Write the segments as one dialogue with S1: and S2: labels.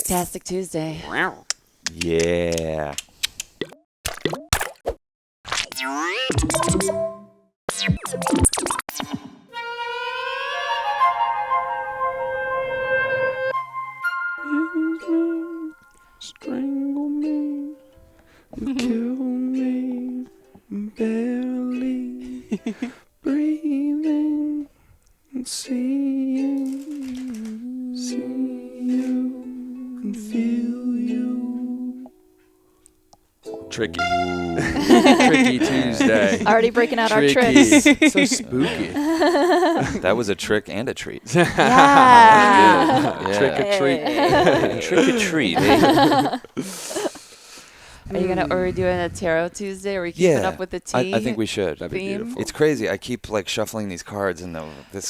S1: Tricktastic Tuesday.
S2: Yeah.
S3: Strangle me, kill me, barely breathing, see you, and feel you. Tricky. Tricky Tuesday.
S4: Already breaking out
S3: Tricky.
S4: our tricks.
S3: So spooky.
S2: That was a trick and a treat.
S1: Yeah.
S2: Yeah.
S3: Trick or treat.
S2: Trick or treat.
S1: Are we doing a Tarot Tuesday? Are we keeping up with the tea?
S2: I think we should.
S3: That'd be
S1: theme?
S3: beautiful.
S2: It's crazy. I keep like shuffling these cards, and this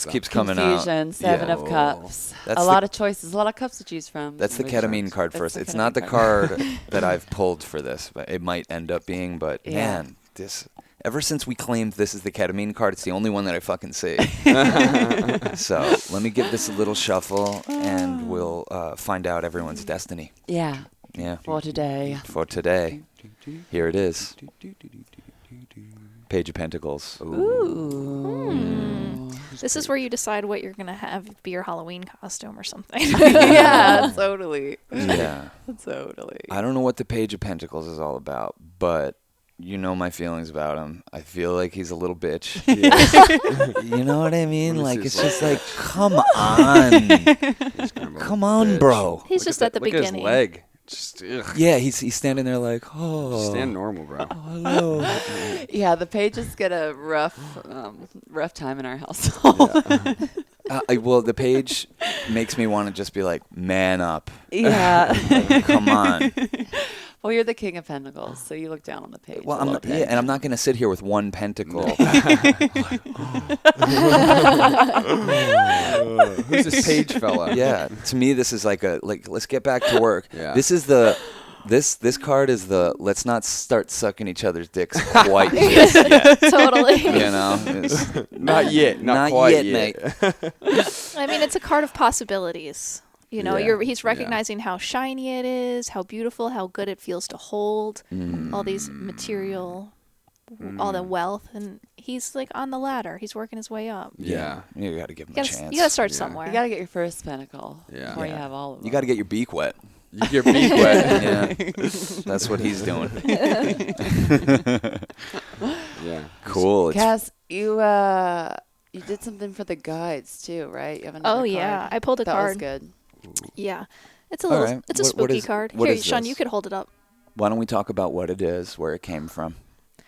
S2: keeps coming out.
S1: Confusion, Seven
S2: Yeah.
S1: of Cups.
S2: That's
S1: a
S2: the-
S1: lot of choices, a lot of cups to choose from.
S2: That's the
S3: Makes
S2: ketamine
S3: sense.
S2: card for us.
S1: That's the
S2: It's not the
S1: ketamine
S2: card that I've pulled for this, but it might end up being. But
S1: Yeah.
S2: man, this. Ever since we claimed this is the ketamine card, it's the only one that I fucking see. So let me give this a little shuffle, and we'll find out everyone's destiny.
S1: Yeah,
S2: Yeah.
S1: for today.
S2: For today, here it is. Page of Pentacles.
S1: Ooh.
S4: This is where you decide what you're going to have be your Halloween costume or something.
S1: Yeah, totally.
S2: Yeah.
S1: Totally.
S2: I don't know what the Page of Pentacles is all about, but you know my feelings about him. I feel like he's a little bitch. You know what I mean?
S3: What is
S2: Like,
S3: his
S2: it's just
S3: like?
S2: like, come on.
S3: He's kind of a
S2: Come on,
S3: bitch.
S2: bro.
S4: He's just at the
S3: look
S4: beginning.
S3: Look at his leg. Just, ugh.
S2: Yeah, he's standing there like, oh.
S3: Stand normal, bro.
S2: Hello.
S1: Yeah, the pages get a rough time in our household.
S2: Well, the page makes me want to just be like, man up.
S1: Yeah.
S2: Come on.
S1: Well, you're the King of Pentacles, so you look down on the page.
S2: Well,
S1: a little bit.
S2: and I'm not going to sit here with one pentacle.
S3: Who's this page fella?
S2: Yeah, to me, this is like let's get back to work.
S3: Yeah.
S2: This is this card is the let's not start sucking each other's dicks quite just yet.
S4: Totally.
S2: You know, It's
S3: Not yet. Not
S2: yet,
S3: quite yet.
S2: mate.
S4: I mean, it's a card of possibilities. You know,
S3: Yeah.
S4: he's recognizing how shiny it is, how beautiful, how good it feels to hold, all these material, all the wealth, and he's like on the ladder. He's working his way up.
S3: Yeah.
S2: You got to give him
S4: You
S2: a
S4: gotta,
S2: chance.
S4: you gotta start
S3: Yeah.
S4: somewhere.
S1: You got to get your first pentacle
S3: Yeah.
S1: before you
S2: Yeah.
S1: have all of them.
S2: You got to get your beak wet.
S3: You get your beak wet.
S2: Yeah, that's what he's doing.
S3: Yeah.
S2: Cool.
S1: Cass, you did something for the guides too, right? You have another
S4: Oh, yeah.
S1: card.
S4: I pulled a
S1: that
S4: card.
S1: was good.
S4: Yeah. It's a
S2: All
S4: little,
S2: right.
S4: it's a
S2: What
S4: spooky
S2: is-
S4: card.
S2: what
S4: Here,
S2: is
S4: Sean,
S2: this?
S4: you could hold it up.
S2: Why don't we talk about what it is, where it came from,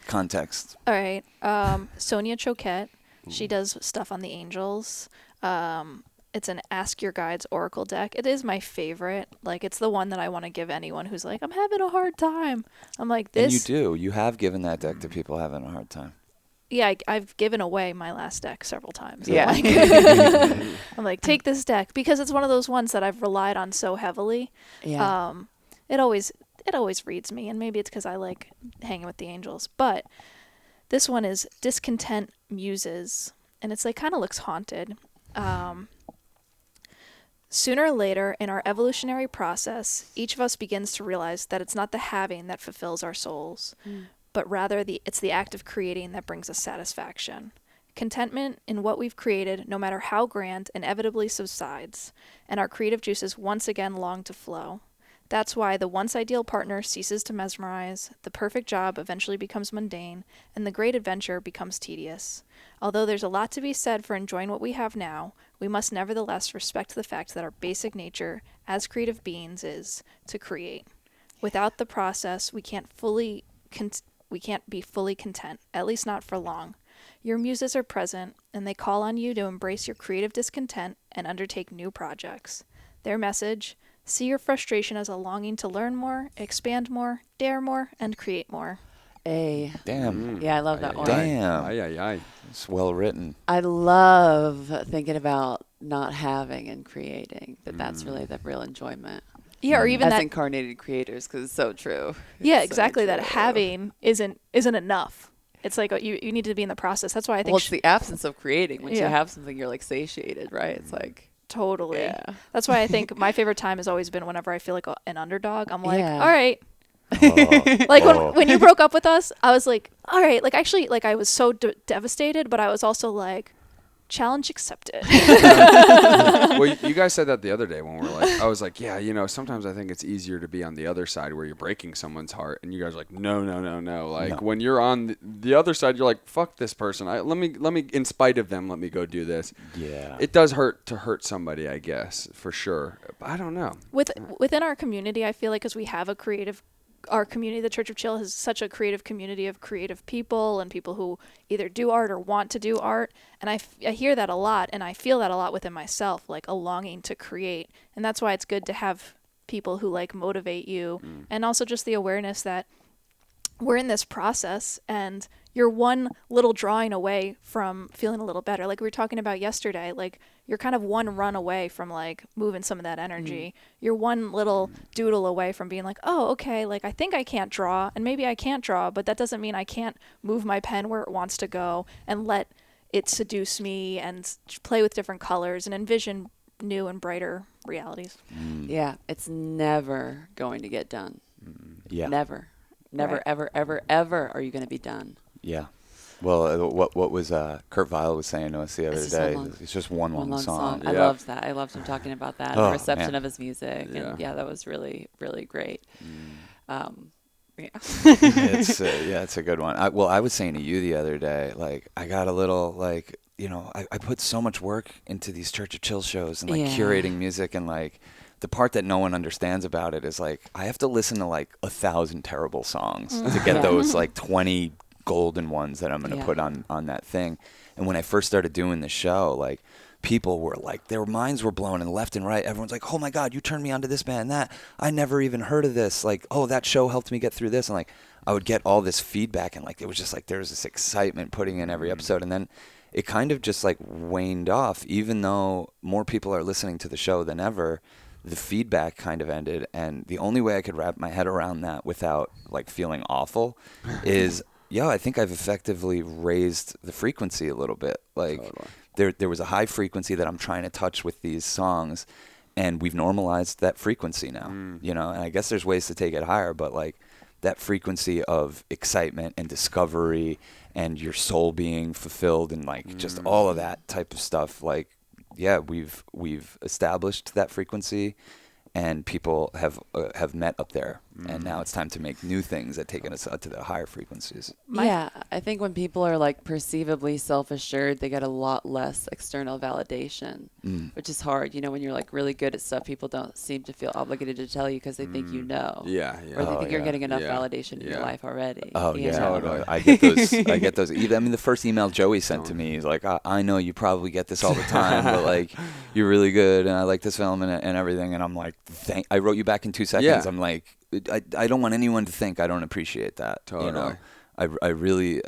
S2: context?
S4: All right. Sonia Choquette. She does stuff on the angels. It's an Ask Your Guides Oracle deck. It is my favorite. Like, it's the one that I want to give anyone who's like, I'm having a hard time. I'm like,
S2: And
S4: this.
S2: you do. You have given that deck to people having a hard time.
S4: Yeah, I've given away my last deck several times.
S1: Yeah.
S4: I'm like, take this deck, because it's one of those ones that I've relied on so heavily.
S1: Yeah.
S4: It always reads me, and maybe it's because I like hanging with the angels. But this one is Discontent Muses, and it's like kind of looks haunted. Sooner or later in our evolutionary process, each of us begins to realize that it's not the having that fulfills our souls, but rather it's the act of creating that brings us satisfaction. Contentment in what we've created, no matter how grand, inevitably subsides, and our creative juices once again long to flow. That's why the once ideal partner ceases to mesmerize, the perfect job eventually becomes mundane, and the great adventure becomes tedious. Although there's a lot to be said for enjoying what we have now, we must nevertheless respect the fact that our basic nature as creative beings is to create. Without the process, we can't be fully content, at least not for long. Your muses are present, and they call on you to embrace your creative discontent and undertake new projects. Their message: see your frustration as a longing to learn more, expand more, dare more, and create more.
S1: A.
S2: Damn.
S1: Yeah, I love that one.
S2: Damn.
S3: Aye, aye, aye.
S2: It's well written.
S1: I love thinking about not having and creating. That's really the real enjoyment.
S4: Yeah, or even
S1: As
S4: that.
S1: incarnated creators, because it's so true.
S4: Yeah,
S1: It's so
S4: exactly. That
S1: true.
S4: having isn't enough. It's like you need to be in the process. That's why I think.
S1: Well, it's the absence of creating. Once
S4: Yeah.
S1: you have something, you're like satiated, right? It's like
S4: Totally.
S1: Yeah.
S4: That's why I think my favorite time has always been whenever I feel like an underdog. I'm like,
S1: Yeah.
S4: all right.
S2: Oh,
S4: Like
S2: oh.
S4: when you broke up with us, I was like, all right. Like actually, like I was so devastated, but I was also like, challenge accepted.
S3: Well, you guys said that the other day when we were like, I was like, yeah, sometimes I think it's easier to be on the other side where you're breaking someone's heart, and you guys are like, no. Like
S2: No.
S3: when you're on the other side, you're like, fuck this person. Let me, in spite of them, let me go do this.
S2: Yeah.
S3: It does hurt to hurt somebody, I guess, for sure. But I don't know.
S4: Within our community, I feel like because we have our community, the Church of Chill, is such a creative community of creative people and people who either do art or want to do art. And I hear that a lot, and I feel that a lot within myself, like a longing to create. And that's why it's good to have people who like motivate you, and also just the awareness that we're in this process and you're one little drawing away from feeling a little better. Like we were talking about yesterday, like you're kind of one run away from like moving some of that energy. You're one little doodle away from being like, oh, okay, like I think I can't draw, and maybe I can't draw, but that doesn't mean I can't move my pen where it wants to go and let it seduce me and play with different colors and envision new and brighter realities.
S1: Yeah, it's never going to get done.
S2: Yeah.
S1: Never,
S4: Right.
S1: ever, ever, ever are you going to be done.
S2: Yeah. Well, what was Kurt Vile was saying to us the other
S1: It's just one
S2: day?
S1: long-
S2: It's just one
S1: One
S2: long song.
S1: I
S3: Yeah.
S1: loved that. I loved him talking about that,
S2: Oh,
S1: the reception
S2: man.
S1: of his music.
S3: Yeah.
S1: And yeah, that was really, really great. Yeah.
S2: It's a good one. I was saying to you the other day, like I got a little like I put so much work into these Church of Chill shows and like
S1: Yeah.
S2: curating music, and like the part that no one understands about it is like I have to listen to like 1,000 terrible songs to get
S1: Yeah.
S2: those like 20 golden ones that I'm gonna
S1: Yeah.
S2: put on that thing. And when I first started doing the show, like people were like, their minds were blown, and left and right, everyone's like, oh my God, you turned me onto this band, that I never even heard of this, like, oh, that show helped me get through this. And like I would get all this feedback, and like it was just like there was this excitement putting in every episode, and then it kind of just like waned off. Even though more people are listening to the show than ever, the feedback kind of ended. And the only way I could wrap my head around that without like feeling awful is I think I've effectively raised the frequency a little bit. Like there was a high frequency that I'm trying to touch with these songs, and we've normalized that frequency now. And I guess there's ways to take it higher, but like that frequency of excitement and discovery and your soul being fulfilled and like just all of that type of stuff, like we've established that frequency, and people have met up there, and now it's time to make new things that take us up to the higher frequencies.
S1: Yeah, I think when people are like perceivably self-assured, they get a lot less external validation, which is hard. When you're like really good at stuff, people don't seem to feel obligated to tell you because they think you know.
S3: Yeah.
S1: Or they
S2: Oh,
S1: think you're
S2: yeah.
S1: getting enough
S3: Yeah.
S1: validation in your
S3: Yeah.
S1: life already.
S2: Oh
S1: you
S2: yeah,
S1: know?
S3: Totally.
S2: I get those. I get those. I mean, the first email Joey sent to me, he's like, I know you probably get this all the time, but like, you're really good, and I like this film and everything. And I'm like, I wrote you back in 2 seconds.
S3: Yeah.
S2: I'm like, I don't want anyone to think I don't appreciate that.
S3: Totally.
S2: I really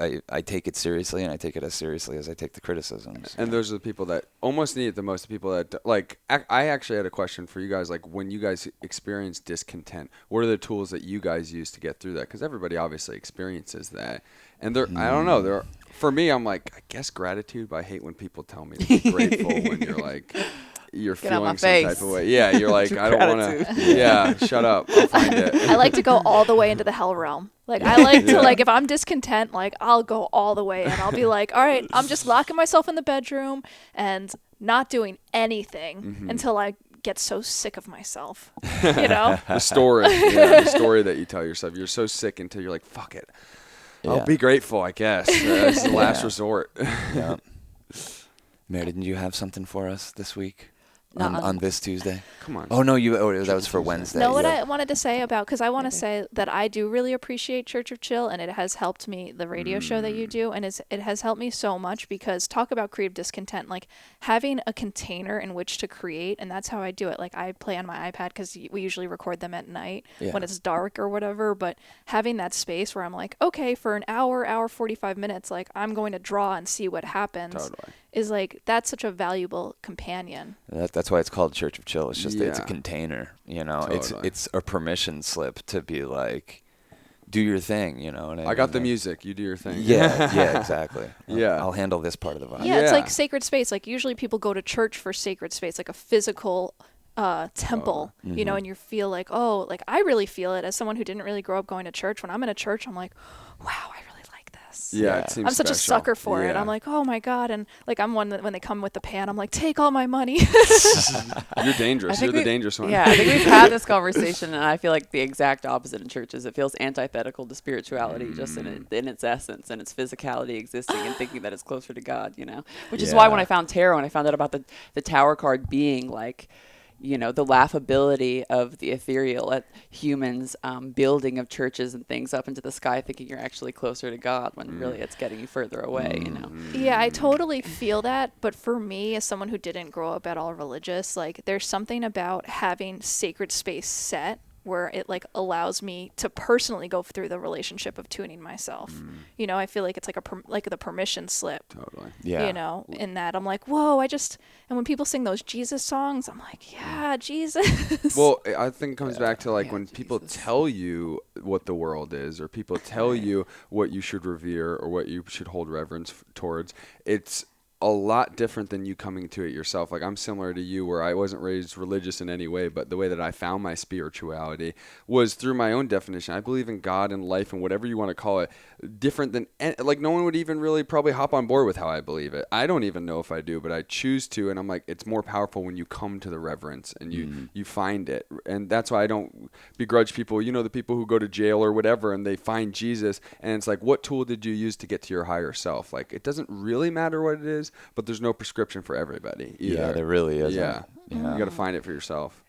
S2: take it seriously, and I take it as seriously as I take the criticisms.
S3: And those are the people that almost need it the most. The people that like. I actually had a question for you guys. Like, when you guys experience discontent, what are the tools that you guys use to get through that? Because everybody obviously experiences that. And I don't know. For me, I'm like, I guess gratitude. But I hate when people tell me to be grateful when you're like, you're
S1: Get out my
S3: feeling some type
S1: face.
S3: of way. Yeah, you're like, I don't want to. Yeah, shut up. I'll find it.
S4: I like to go all the way into the hell realm. Like I like to like if I'm discontent, like I'll go all the way, and I'll be like, all right, I'm just locking myself in the bedroom and not doing anything until I get so sick of myself.
S3: The story that you tell yourself. You're so sick until you're like, fuck it.
S2: Yeah.
S3: I'll be grateful, I guess. It's the last resort.
S2: Yeah. Mary, didn't you have something for us this week?
S1: Not
S2: On this Tuesday?
S3: Come on.
S2: Oh no, that was for Wednesday.
S4: No, what
S2: yeah.
S4: I wanted to say about, because I want to say that I do really appreciate Church of Chill, and it has helped me, the radio show that you do, and it has helped me so much, because talk about creative discontent, like having a container in which to create, and that's how I do it. Like I play on my iPad because we usually record them at night when it's dark or whatever, but having that space where I'm like, okay, for an hour 45 minutes, like I'm going to draw and see what happens.
S3: Totally.
S4: Is like, that's such a valuable companion.
S2: That's why it's called Church of Chill. It's just it's a
S3: Yeah.
S2: container,
S3: Totally.
S2: It's a permission slip to be like, do your thing, you know. And
S3: I got the music. You do your thing.
S2: Yeah, exactly.
S3: Yeah.
S2: I'll handle this part of the vibe.
S4: Yeah, it's
S3: Yeah.
S4: like sacred space. Like usually people go to church for sacred space, like a physical temple, you know, and you feel like, oh, like I really feel it as someone who didn't really grow up going to church. When I'm in a church, I'm like, wow, I really like this.
S3: Yeah,
S2: Yeah.
S3: it seems
S4: I'm such a
S3: special.
S4: sucker for it.
S3: Yeah.
S4: I'm like, oh my God. And like, I'm one that when they come with the pan, I'm like, take all my money.
S3: You're dangerous. You're the dangerous one.
S1: Yeah, I think we've had this conversation, and I feel like the exact opposite in churches. It feels antithetical to spirituality, just in its essence and its physicality existing and thinking that it's closer to God, you know? Which is why when I found tarot and I found out about the Tower card being like, you know, the laughability of the ethereal at humans building of churches and things up into the sky, thinking you're actually closer to God when really it's getting you further away, you know?
S4: Yeah, I totally feel that. But for me, as someone who didn't grow up at all religious, like there's something about having sacred space set where it like allows me to personally go through the relationship of tuning myself. You know, I feel like it's like like the permission slip.
S3: Totally.
S2: Yeah.
S4: You know, in that I'm like, whoa, and when people sing those Jesus songs, I'm like, yeah, Jesus.
S3: Well, I think it comes back to like
S1: Yeah,
S3: when people
S1: Jesus.
S3: tell you what the world is, or people tell you what you should revere or what you should hold reverence towards. It's a lot different than you coming to it yourself. Like I'm similar to you where I wasn't raised religious in any way, but the way that I found my spirituality was through my own definition. I believe in God and life and whatever you want to call it, different than like no one would even really probably hop on board with how I believe it. I don't even know if I do, but I choose to, and I'm like, it's more powerful when you come to the reverence and you find it. And that's why I don't begrudge people, you know, the people who go to jail or whatever and they find Jesus and it's like, what tool did you use to get to your higher self? Like it doesn't really matter what it is, but there's no prescription for everybody either.
S2: Yeah, there really is.
S3: Yeah.
S2: Yeah.
S3: You got to find it for yourself.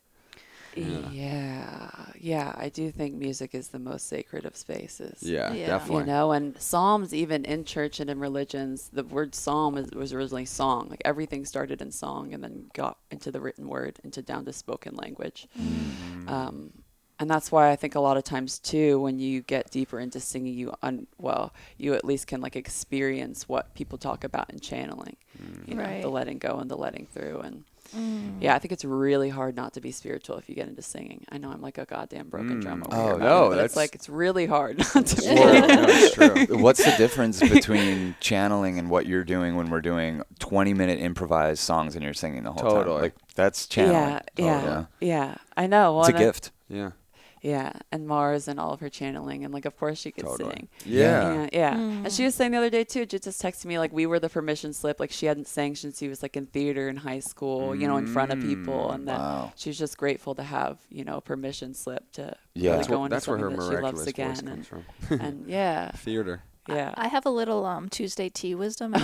S1: Yeah, I do think music is the most sacred of spaces.
S3: Yeah,
S4: Yeah.
S3: definitely.
S1: You know, and psalms, even in church and in religions, the word psalm was originally song. Like everything started in song and then got into the written word, down to spoken language. And that's why I think a lot of times too, when you get deeper into singing, you at least can like experience what people talk about in channeling, you know,
S4: Right.
S1: the letting go and the letting through. And yeah, I think it's really hard not to be spiritual if you get into singing. I know I'm like a goddamn broken drum over
S2: Oh,
S1: here. about
S3: no,
S1: it, but
S3: that's-
S1: it's like, it's really hard not to be.
S3: No, it's true.
S2: What's the difference between channeling and what you're doing when we're doing 20-minute improvised songs and you're singing the whole time?
S3: Totally.
S2: Like that's channeling.
S1: Yeah. I know. Well,
S2: It's a
S1: and
S2: gift.
S3: Yeah.
S1: Yeah, and Mars and all of her channeling, and like of course she could
S3: Totally.
S1: sing.
S3: Yeah.
S1: Yeah. And she was saying the other day too, just texted me like we were the permission slip. Like she hadn't sang since she was like in theater in high school, you know, in front of people, and that
S2: Wow.
S1: she was just grateful to have, you know, a permission slip to
S2: Yeah.
S1: really go into
S3: That's where her
S1: something that she loves
S3: miraculous voice
S1: again.
S3: comes from.
S1: And yeah,
S3: Theater.
S1: yeah.
S4: I have a little Tuesday tea wisdom.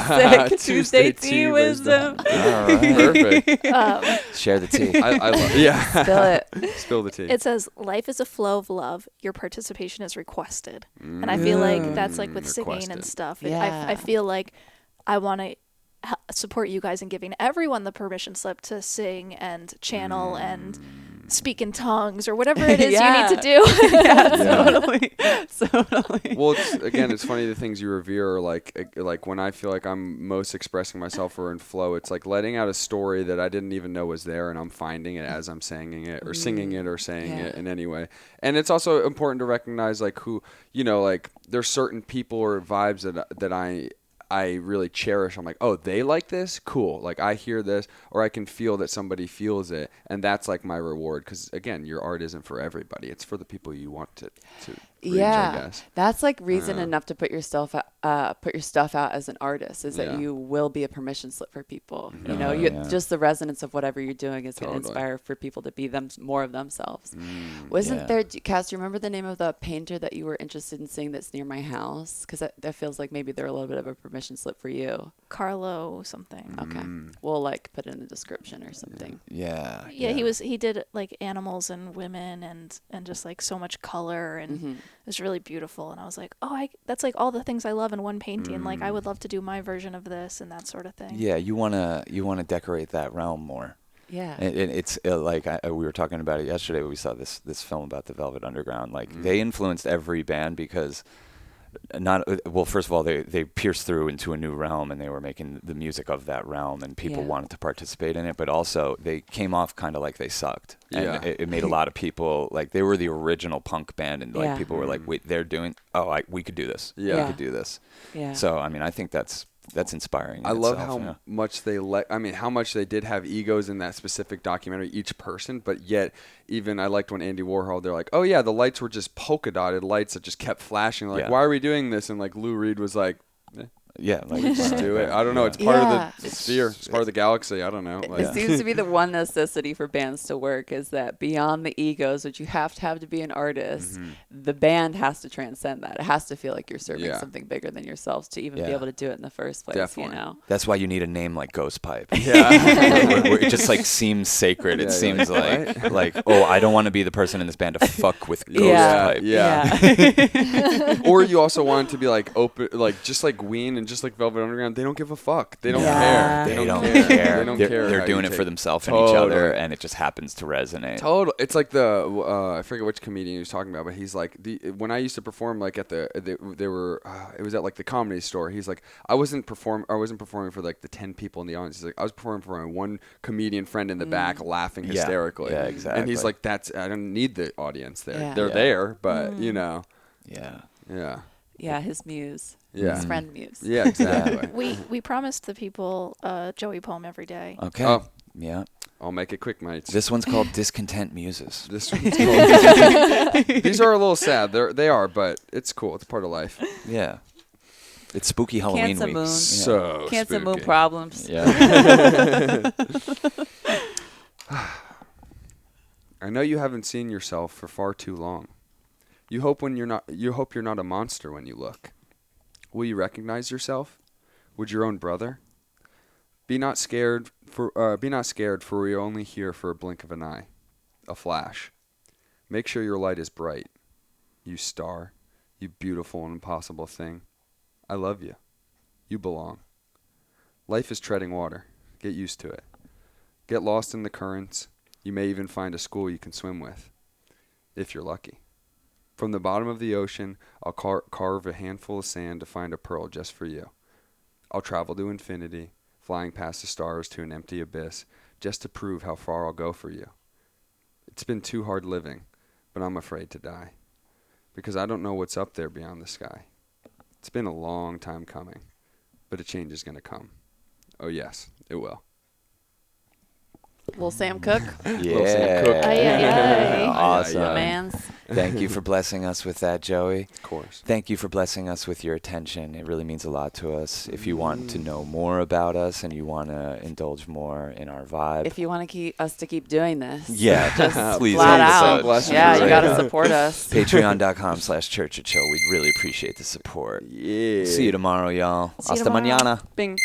S1: Sick. Tuesday tea wisdom.
S2: All right.
S3: Perfect.
S2: Share the tea.
S3: I love. Yeah.
S1: Spill it.
S3: Spill the tea.
S4: It says, life is a flow of love. Your participation is requested. And I feel like that's like with singing and
S3: Requested.
S4: stuff.
S1: Yeah.
S4: I feel like I want to support you guys in giving everyone the permission slip to sing and channel and speak in tongues or whatever it is
S1: Yeah.
S4: you need to do.
S1: Yeah, totally.
S3: Well, it's funny the things you revere are like when I feel like I'm most expressing myself or in flow, it's like letting out a story that I didn't even know was there and I'm finding it as I'm singing it or singing it or saying
S1: Yeah.
S3: it in any way. And it's also important to recognize like who, you know, like there's certain people or vibes that I really cherish. I'm like, oh, they like this? Cool. Like I hear this or I can feel that somebody feels it. And that's like my reward. Because again, your art isn't for everybody. It's for the people you want to reach, I guess.
S1: That's like reason enough to put your stuff out as an artist is
S3: Yeah.
S1: that you will be a permission slip for people. You
S2: Oh,
S1: know,
S2: yeah.
S1: just the resonance of whatever you're doing is going to
S3: Totally.
S1: inspire for people to be more of themselves. Wasn't
S2: Yeah.
S1: there, Cass, do you remember the name of the painter that you were interested in seeing that's near my house? Because that feels like maybe they're a little bit of a permission slip for you.
S4: Carlo something.
S1: Okay. We'll like put it in the description or something.
S2: Yeah.
S4: Yeah, he did like animals and women and just like so much color and it was really beautiful. And I was like, oh, that's like all the things I love in one painting. Like I would love to do my version of this and that sort of thing.
S2: Yeah, you wanna decorate that realm more.
S1: Yeah.
S2: And it's like we were talking about it yesterday. We saw this film about the Velvet Underground. Like they influenced every band because not well. First of all, they pierced through into a new realm, and they were making the music of that realm, and people
S1: Yeah.
S2: wanted to participate in it. But also, they came off kind of like they sucked, and
S3: Yeah.
S2: it made a lot of people like they were the original punk band, and like
S1: Yeah.
S2: people were like, wait, they're doing. Oh, we could do this.
S3: Yeah.
S2: we
S1: Yeah.
S2: could do this.
S1: Yeah.
S2: So I mean, I think that's inspiring. in
S3: I love
S2: itself,
S3: how
S2: yeah.
S3: much how much they did have egos in that specific documentary, each person, but yet even I liked when Andy Warhol, they're like, oh yeah, the lights were just polka dotted lights that just kept flashing. Like,
S2: Yeah.
S3: why are we doing this? And like Lou Reed was like,
S2: Yeah, like
S3: just do it. I don't know.
S2: Yeah.
S3: It's part
S1: Yeah.
S3: of the sphere. It's part of the galaxy. I don't know. Like,
S1: It seems to be the one necessity for bands to work is that beyond the egos, which you have to be an artist, the band has to transcend that. It has to feel like you're serving
S3: Yeah.
S1: something bigger than yourselves to even be
S2: Yeah.
S1: able to do it in the first place.
S3: Definitely.
S1: You know.
S2: That's why you need a name like Ghost Pipe.
S3: yeah.
S2: where it just like seems sacred.
S3: Yeah,
S2: It
S3: yeah,
S2: seems
S3: right.
S2: like oh, I don't want to be the person in this band to fuck with Ghost
S1: Yeah.
S2: Pipe.
S3: Yeah. Or you also want it to be like open, like just like Ween and just like Velvet Underground. They don't give a fuck. They don't
S1: Yeah.
S3: care.
S2: They don't
S3: care.
S2: care.
S3: They don't
S2: They're,
S3: care.
S2: they're
S3: how
S2: doing
S3: you
S2: it for
S3: take-
S2: themselves and each other,
S3: Totally.
S2: and it just happens to resonate.
S3: Total. It's like the I forget which comedian he was talking about, but he's like when I used to perform like at they were it was at like the Comedy Store. He's like I wasn't performing for like the 10 people in the audience. He's like I was performing for my one comedian friend in the back laughing
S2: Yeah.
S3: hysterically.
S2: Yeah,
S3: And he's
S2: exactly.
S3: like I don't need the audience there.
S1: Yeah.
S3: They're
S2: Yeah.
S3: there, but you know,
S2: Yeah.
S3: yeah,
S1: Yeah, his muse.
S3: Yeah.
S1: His friend muse.
S3: yeah, exactly.
S4: We promised the people a Joey poem every day.
S2: Okay.
S3: Oh.
S2: Yeah.
S3: I'll make it quick, mates.
S2: This one's called Discontent Muses.
S3: This one's called These are a little sad. They are, but it's cool. It's part of life.
S2: Yeah. It's spooky Halloween
S1: Cancer
S2: week.
S1: moon.
S3: So
S1: Cancer moon
S3: spooky.
S1: problems.
S2: Yeah.
S3: I know you haven't seen yourself for far too long. You hope you're not a monster when you look. Will you recognize yourself? Would your own brother? Be not scared for we are only here for a blink of an eye, a flash. Make sure your light is bright. You star, you beautiful and impossible thing. I love you. You belong. Life is treading water. Get used to it. Get lost in the currents. You may even find a school you can swim with, if you're lucky. From the bottom of the ocean, I'll carve a handful of sand to find a pearl just for you. I'll travel to infinity, flying past the stars to an empty abyss, just to prove how far I'll go for you. It's been too hard living, but I'm afraid to die, because I don't know what's up there beyond the sky. It's been a long time coming, but a change is going to come. Oh yes, it will.
S1: Little Sam Cooke.
S3: Little Sam Cooke.
S4: Ay, ay, ay.
S2: Awesome.
S3: Ay, ay, ay.
S1: Mans.
S2: Thank you for blessing us with that, Joey.
S3: Of course.
S2: Thank you for blessing us with your attention. It really means a lot to us. If you want to know more about us and you want to indulge more in our vibe,
S1: If you want to keep doing this.
S2: yeah,
S1: Just
S2: please
S1: flat
S2: help us
S1: out.
S3: Bless you.
S1: Yeah, you
S3: Right.
S1: got to support us.
S2: Patreon.com/Church at Show. We'd really appreciate the support.
S3: Yeah.
S2: See you tomorrow, y'all.
S4: See you
S2: Hasta
S4: tomorrow.
S2: mañana.
S1: Bing.